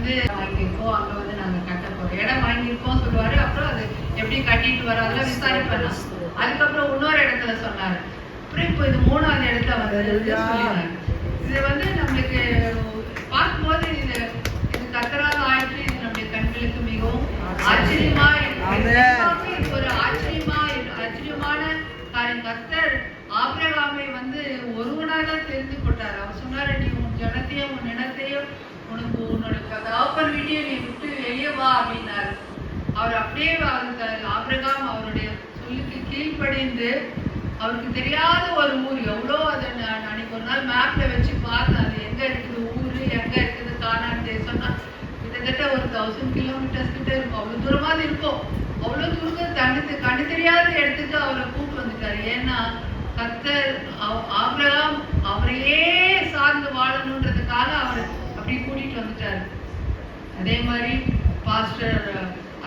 வந்து வாங்கியிருக்கோம், அங்க வந்து நாங்க கட்ட போறோம், இடம் வாங்கியிருக்கோம் சொல்லுவாரு. அப்புறம் அது எப்படி கட்டிட்டு வர அதெல்லாம் விசாரிப்பேன். அதுக்கப்புறம் இன்னொரு இடத்துல சொன்னாரு. அப்புறம் இப்போ இது 3வது இடத்துல வந்து சொல்லிடுறாங்க. இது வந்து நம்மளுக்கு பார்க்கும்போது இது கர்த்தரால் ஆயிற்று. இது நம்முடைய கண்களுக்கு மிகவும் ஆச்சரியமா இது ஒரு ஆச்சரியமான காரியம். கர்த்தர் ஆபிரகாமை வந்து ஒருவனாக தான் தெரிந்து கொண்டார். அவர் சொன்னாரு, நீ உன் ஜனத்தையும் உன் இனத்தையும் உனக்கு உன்னோட தகப்பன் வீட்டையும் நீ விட்டு வெளியே வா அப்படின்னாரு. அவர் அப்படியே ஆபிரகாம் அவருடைய சொல்லுக்கு கீழ்ப்படிந்து, அவருக்கு தெரியாத ஒரு ஊர் எவ்வளோ அதை அன்னைக்கு ஒரு நாள் மேப்ல வச்சு பார்த்தேன். அது எங்க இருக்குது ஊரு, எங்க இருக்குது கானான் தேசம்னா கிட்டத்தட்ட ஒரு 1000 கிலோமீட்டர்ஸ் கிட்ட இருக்கும். அவ்வளவு தூரமா இருக்கும். அவ்வளவு தூரத்தை கண்டு தெரியாத இடத்துக்கு அவரை கூப்பிட்டு வந்துட்டாரு. ஏன்னா கர்த்தர் ஆபிரகாம் அவரையே சார்ந்து வாழணுன்றதுக்காக அவர் அப்படி கூட்டிட்டு வந்துட்டாரு. அதே மாதிரி பாஸ்டர்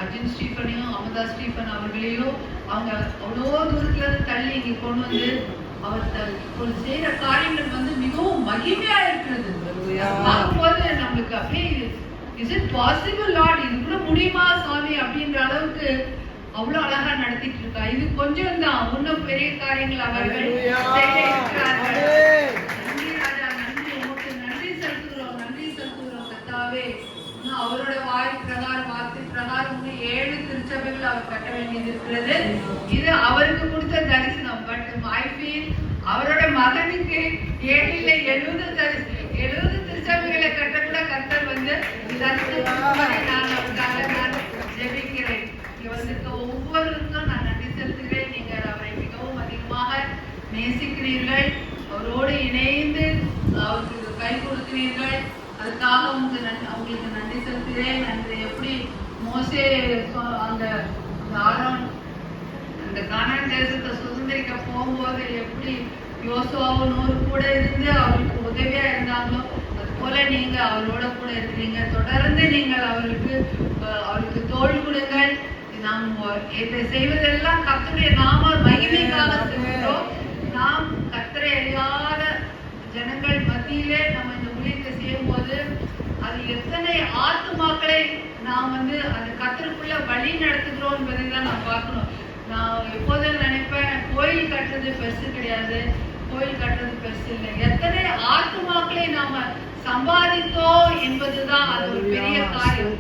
அர்ஜுன் ஸ்டீஃபனையும் அமுதா ஸ்டீஃபன் அவர்களையும் அவங்க அவ்வளோ தூரத்துல இருந்து தள்ளி இங்க கொண்டு வந்து அவர் செய்யற காரியங்கள் வந்து மிகவும் மகிமையா இருக்கிறது. பார்க்கும்போது நம்மளுக்கு அப்படியே இஸ் இட் பாசிபிள் லார்ட், இது கூட முடியுமா சாமி அப்படின்ற அளவுக்கு அவ்வளவு அழகா நடத்திட்டு இருக்கா. இது கொஞ்சம் தான், இன்னும் பெரிய காரியங்கள் அவர்கள் செய்ய இருக்கிறார்கள். நன்றி ராஜா, நன்றி, உங்களுக்கு நன்றி செலுத்துகிறோம் கர்த்தாவே. அவரோட வார்த்தை பிரகாரம் 7 திருச்சபைகள் அவர் கட்ட வேண்டியது இருக்கிறது. இது அவருக்கு கொடுத்த தரிசனம். பட் ஐ ஃபீல் அவரோட மகனுக்கு 7 இல்லை 70 திருச்சபைகளை கட்ட கூட கர்த்தர் வந்து நான் அவருக்காக நான் ஜெபிக்கிறேன். இங்க வந்திருக்க ஒவ்வொருவருக்கும் நான் நன்றி செலுத்துகிறேன். நீங்கள் அவரை மிகவும் அதிகமாக நேசிக்கிறீர்கள், அவரோடு இணைந்து அவருக்கு கை கொடுக்கிறீர்கள். அதுக்காக அவங்களுக்கு நன்றி செலுத்துகிறேன். நன்றி. எப்படி மோசே அந்த ஆரோன் அந்த கானான் தேசத்தை சுதந்திரிக்க போகும்போது எப்படி யோசுவாவும் 100 கூட இருந்து அவருக்கு உதவியா இருந்தாங்களோ, அது போல நீங்க அவரோட கூட இருக்கிறீங்க. தொடர்ந்து நீங்கள் அவருக்கு தோள் கொடுங்கள். நாம் இதை செய்வதெல்லாம் கர்த்தருடைய நாம மகிமைக்காக செய்கிறோம். நாம் கர்த்தரை அறியாத ஜனங்கள் மத்தியிலே நம்ம இந்த ஊழியத்தை செய்யும் போது அது எத்தனை ஆத்துமாக்களை நாம் வந்து அந்த கர்த்தருக்குள்ள வழி நடத்துகிறோம் என்பதை தான் நான் பார்க்கணும். நான் எப்போதும் நினைப்பேன், கோயில் கட்டுறது பெருசு கிடையாது, கோயில் கட்டுறது பெருசு இல்லை, எத்தனை ஆத்துமாக்களை நாம சம்பாதித்தோம் என்பதுதான் அது ஒரு பெரிய காரியம்.